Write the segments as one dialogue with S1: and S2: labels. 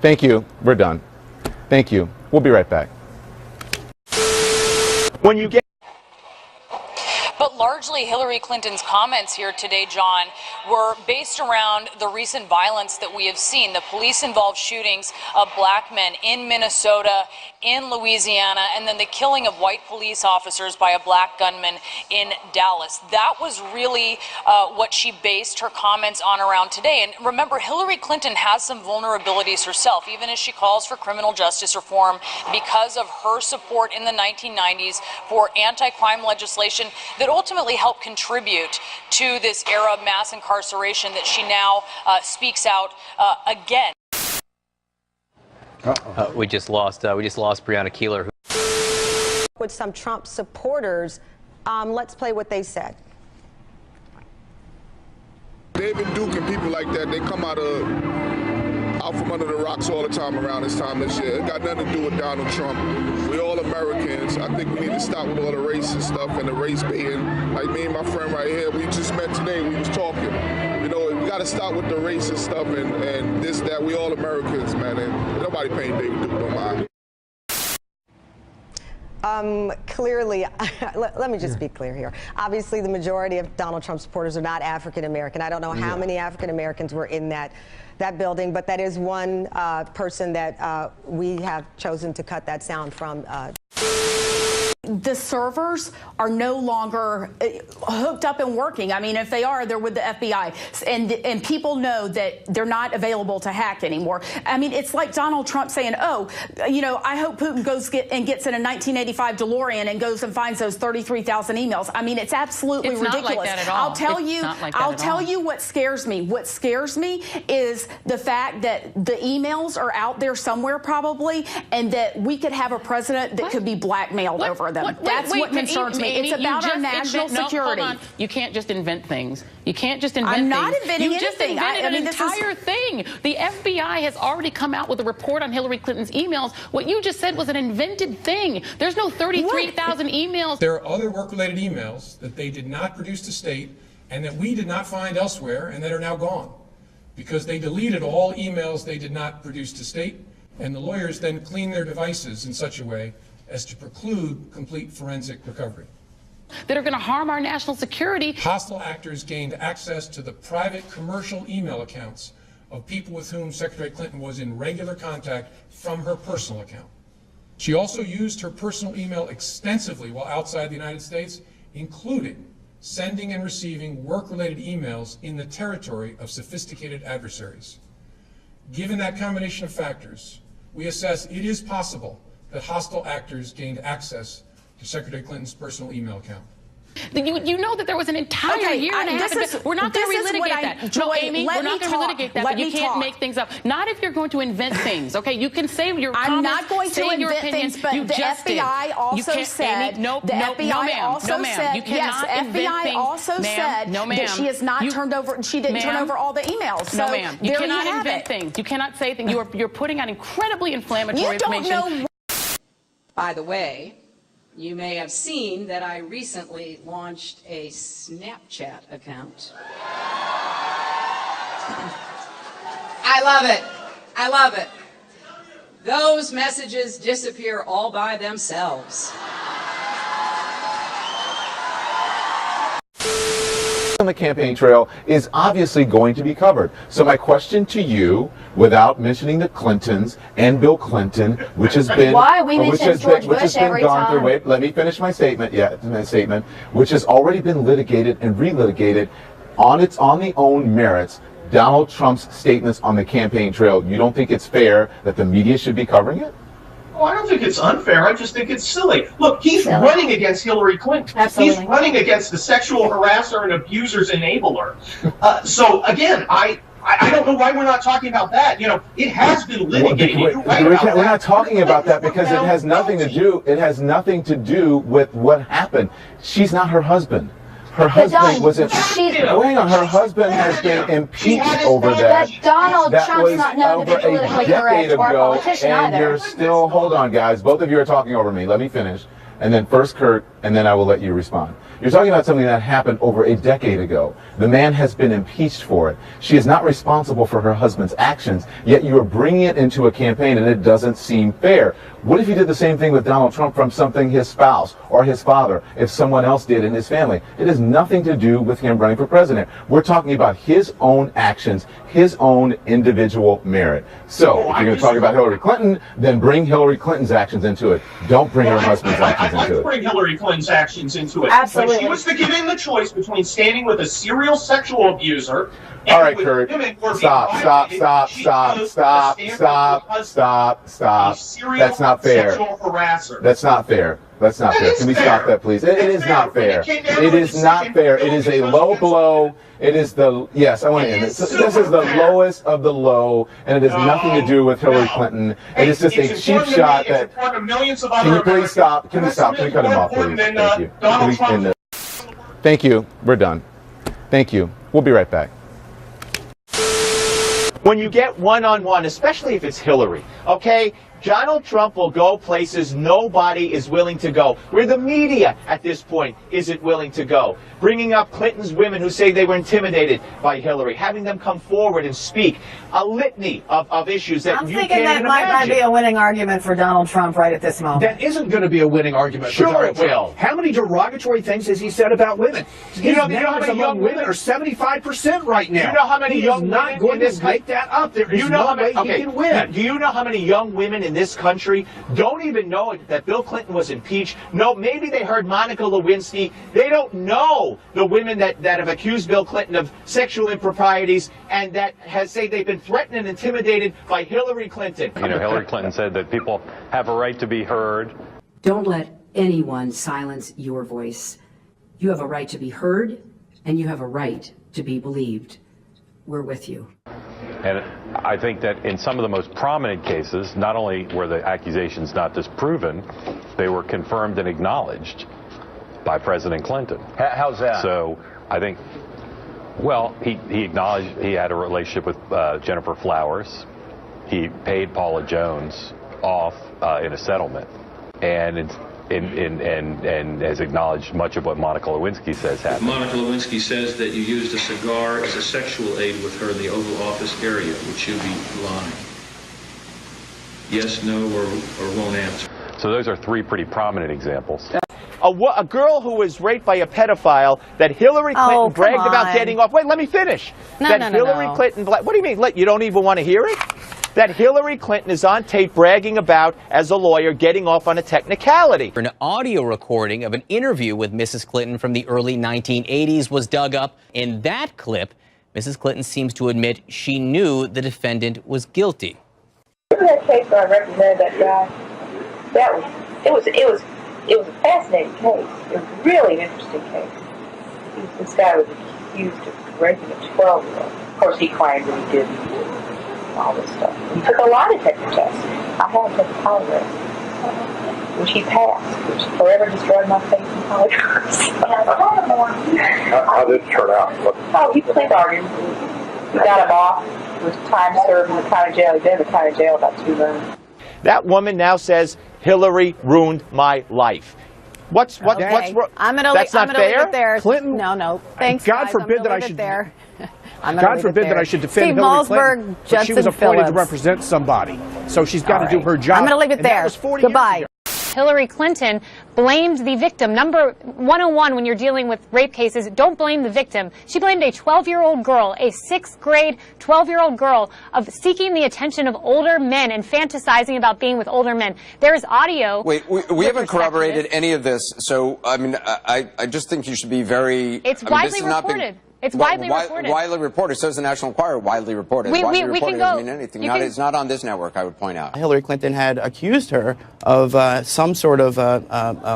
S1: Thank you. We're done. Thank you. We'll be right back. When you get
S2: But largely, Hillary Clinton's comments here today, John, were based around the recent violence that we have seen. The police-involved shootings of black men in Minnesota, in Louisiana, and then the killing of white police officers by a black gunman in Dallas. That was really what she based her comments on around today. And remember, Hillary Clinton has some vulnerabilities herself, even as she calls for criminal justice reform because of her support in the 1990s for anti-crime legislation that ultimately helped contribute to this era of mass incarceration that she now speaks out again.
S3: We just lost Breonna Keeler.
S4: With some Trump supporters, let's play what they said.
S5: David Duke and people like that, they come out from under the rocks all the time around this time this year. It got nothing to do with Donald Trump. We all Americans. I think we need to stop with all the racist stuff and the race baiting. Like me and my friend right here, we just met today, we was talking. You know, we got to stop with the racist stuff and this, that. We all Americans, man. And nobody paying David Duke no mind.
S4: Clearly, let me just be clear here. Obviously, the majority of Donald Trump supporters are not African American. I don't know how many African Americans were in that building, but that is one person that we have chosen to cut that sound from.
S6: The servers are no longer hooked up and working. I mean, if they are, they're with the FBI. And people know that they're not available to hack anymore. I mean, it's like Donald Trump saying, oh, you know, I hope Putin gets in a 1985 DeLorean and goes and finds those 33,000 emails. I mean, it's absolutely ridiculous.
S2: Not like that at all.
S6: I'll tell you what scares me. What scares me is the fact that the emails are out there somewhere probably, and that we could have a president that could be blackmailed over them. That's what concerns me. It's about our national security.
S7: Hold on. You can't just invent things. You can't just invent things.
S6: I'm not inventing anything.
S7: You just invented an entire thing. The FBI has already come out with a report on Hillary Clinton's emails. What you just said was an invented thing. There's no 33,000 emails.
S8: There are other work-related emails that they did not produce to state and that we did not find elsewhere and that are now gone because they deleted all emails they did not produce to state, and the lawyers then cleaned their devices in such a way as to preclude complete forensic recovery.
S7: That are going to harm our national security.
S8: Hostile actors gained access to the private commercial email accounts of people with whom Secretary Clinton was in regular contact from her personal account. She also used her personal email extensively while outside the United States, including sending and receiving work-related emails in the territory of sophisticated adversaries. Given that combination of factors, we assess it is possible that hostile actors gained access to Secretary Clinton's personal email account.
S7: You know that there was an entire year and a half. We're not going to relitigate that. No, Amy, we're not going to relitigate that. But you can't make things up. Not if you're going to invent things. Okay, you can say your comments.
S6: I'm not going to invent things, but the FBI also said.
S7: No, ma'am.
S6: Yes, FBI also said that she has not turned over. She didn't turn over all the emails.
S7: No, ma'am. You cannot invent things. You cannot say things. You're putting out incredibly inflammatory information.
S6: You don't know.
S9: By the way, you may have seen that I recently launched a Snapchat account. I love it. I love it. Those messages disappear all by themselves.
S1: On the campaign trail is obviously going to be covered. So my question to you, without mentioning the Clintons and Bill Clinton, which has been gone through. Wait, let me finish my statement. Which has already been litigated and relitigated on the own merits. Donald Trump's statements on the campaign trail. You don't think it's fair that the media should be covering it?
S10: Oh, I don't think it's unfair. I just think it's silly. Look, he's running against Hillary Clinton.
S6: Absolutely.
S10: He's running against the sexual harasser and abuser's enabler. So, again, I don't know why we're not talking about that. You know, it has been litigated.
S1: We're not talking about that because it has nothing to do. It has nothing to do with what happened. She's not her husband. Her husband was her husband has been impeached over that.
S11: But Donald Trump's not known to be politically correct or a politician either.
S1: You're still, hold on guys, both of you are talking over me. Let me finish. And then first Kurt, and then I will let you respond. You're talking about something that happened over a decade ago. The man has been impeached for it. She is not responsible for her husband's actions, yet you are bringing it into a campaign, and it doesn't seem fair. What if you did the same thing with Donald Trump from something his spouse or his father, if someone else did in his family? It has nothing to do with him running for president. We're talking about his own actions, his own individual merit. So, if you're going to talk about Hillary Clinton, then bring Hillary Clinton's actions into it. Don't bring her husband's actions into it.
S10: I'd like to bring Hillary Clinton's actions into it.
S11: Absolutely.
S10: But she was given the choice between standing with a serial sexual abuser and
S1: all right,
S10: with
S1: Kurt.
S10: women who are
S1: Stop. That's not fair.
S10: Sexual harasser.
S1: That's not fair. That's not fair. Can we stop that, please? It is not fair. It is not fair. It is a low blow. It is the, yes, I want to end it. This is the lowest of the low, and it has nothing to do with Hillary Clinton. It is just a cheap shot that, can you please stop? Can we stop? Can we cut him off, please? Thank you. Can we end it? Thank you. We're done. Thank you. We'll be right back.
S12: When you get one-on-one, especially if it's Hillary, okay, Donald Trump will go places nobody is willing to go, where the media at this point isn't willing to go. Bringing up Clinton's women who say they were intimidated by Hillary, having them come forward and speak, a litany of issues that you can't even imagine.
S11: I'm thinking that might not be a winning argument for Donald Trump right at this moment.
S13: That isn't going to be a winning argument for Donald Trump. How many derogatory things has he said about women?
S12: You know how many young women
S13: are 75% right now.
S12: You know how many young women
S13: not going to make that up. There is no way he can win.
S12: Do you know how many young women in this country don't even know that Bill Clinton was impeached? No, maybe they heard Monica Lewinsky. They don't know the women that have accused Bill Clinton of sexual improprieties and that say they've been threatened and intimidated by Hillary Clinton.
S14: You know, Hillary Clinton said that people have a right to be heard.
S15: Don't let anyone silence your voice. You have a right to be heard, and you have a right to be believed. We're with you.
S14: And I think that in some of the most prominent cases, not only were the accusations not disproven, they were confirmed and acknowledged by President Clinton.
S12: How's that?
S14: So I think, well, he acknowledged he had a relationship with Jennifer Flowers. He paid Paula Jones off in a settlement, and has acknowledged much of what Monica Lewinsky says happened.
S16: Monica Lewinsky says that you used a cigar as a sexual aid with her in the Oval Office area. Would she be lying? Yes, no, or won't answer.
S14: So those are three pretty prominent examples.
S12: A girl who was raped by a pedophile that Hillary Clinton bragged about getting off. Wait, let me finish. Hillary Clinton, what do you mean? You don't even want to hear it? That Hillary Clinton is on tape bragging about, as a lawyer, getting off on a technicality.
S17: An audio recording of an interview with Mrs. Clinton from the early 1980s was dug up. In that clip, Mrs. Clinton seems to admit she knew the defendant was guilty.
S18: Remember that case where I represented that guy? It was a fascinating case. It was really an interesting case. This guy was accused of raping a 12-year-old. Of course, he claimed that he didn't. All this stuff. He took a lie detector test. I had to take a polygraph, which he passed, which forever destroyed my faith in polygraphs.
S5: How did it turn out?
S18: He played bargain. We got him off. It was time served in the county jail. He'd been in the county jail about 2 months.
S12: That woman now says Hillary ruined my life. What's wrong?
S11: I'm gonna
S12: That's not fair.
S11: Leave it there.
S13: Clinton.
S11: No. Thanks.
S13: God
S11: guys.
S13: forbid that I should. God forbid that I should defend
S11: Steve
S13: Hillary
S11: Malzberg,
S13: Clinton. But
S11: Judson
S13: she was appointed
S11: Phillips.
S13: to represent somebody, so she's got to do her job.
S11: I'm going to leave it there. Goodbye.
S19: Hillary Clinton blamed the victim. Number 101 when you're dealing with rape cases, don't blame the victim. She blamed a 12-year-old girl, a 6th grade 12-year-old girl, of seeking the attention of older men and fantasizing about being with older men. There is audio.
S20: Wait, we haven't corroborated any of this, so I mean, I just think you should be very.
S19: It's widely reported. It's widely reported.
S20: Widely reported. So is the National Enquirer. Widely reported.
S19: We
S20: widely
S19: can
S20: reported
S19: go.
S20: doesn't mean anything. It's not on this network, I would point out.
S21: Hillary Clinton had accused her of some sort of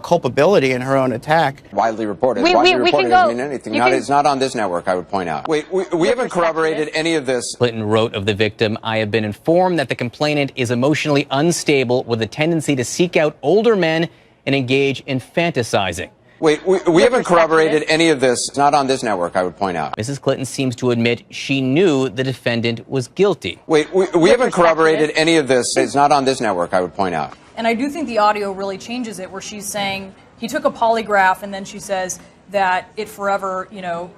S21: culpability in her own attack.
S20: Widely reported.
S19: We
S20: widely
S19: can
S20: reported
S19: go.
S20: doesn't mean anything. It's not on this network, I would point out. Wait, we haven't corroborated any of this.
S17: Clinton wrote of the victim, "I have been informed that the complainant is emotionally unstable with a tendency to seek out older men and engage in fantasizing."
S20: Wait, we haven't corroborated any of this. It's not on this network, I would point out.
S17: Mrs. Clinton seems to admit she knew the defendant was guilty.
S20: Wait, we haven't corroborated any of this. It's not on this network, I would point out.
S22: And I do think the audio really changes it, where she's saying
S3: he took a polygraph, and then she says that it forever,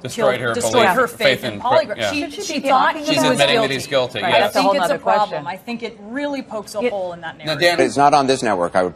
S22: destroyed
S3: her faith in polygraph.
S22: Yeah.
S3: She thought
S22: she's admitting that he's guilty.
S3: Right.
S22: Yes.
S3: I think it's a problem. I think it really pokes a hole in that narrative.
S20: It's not on this network. I would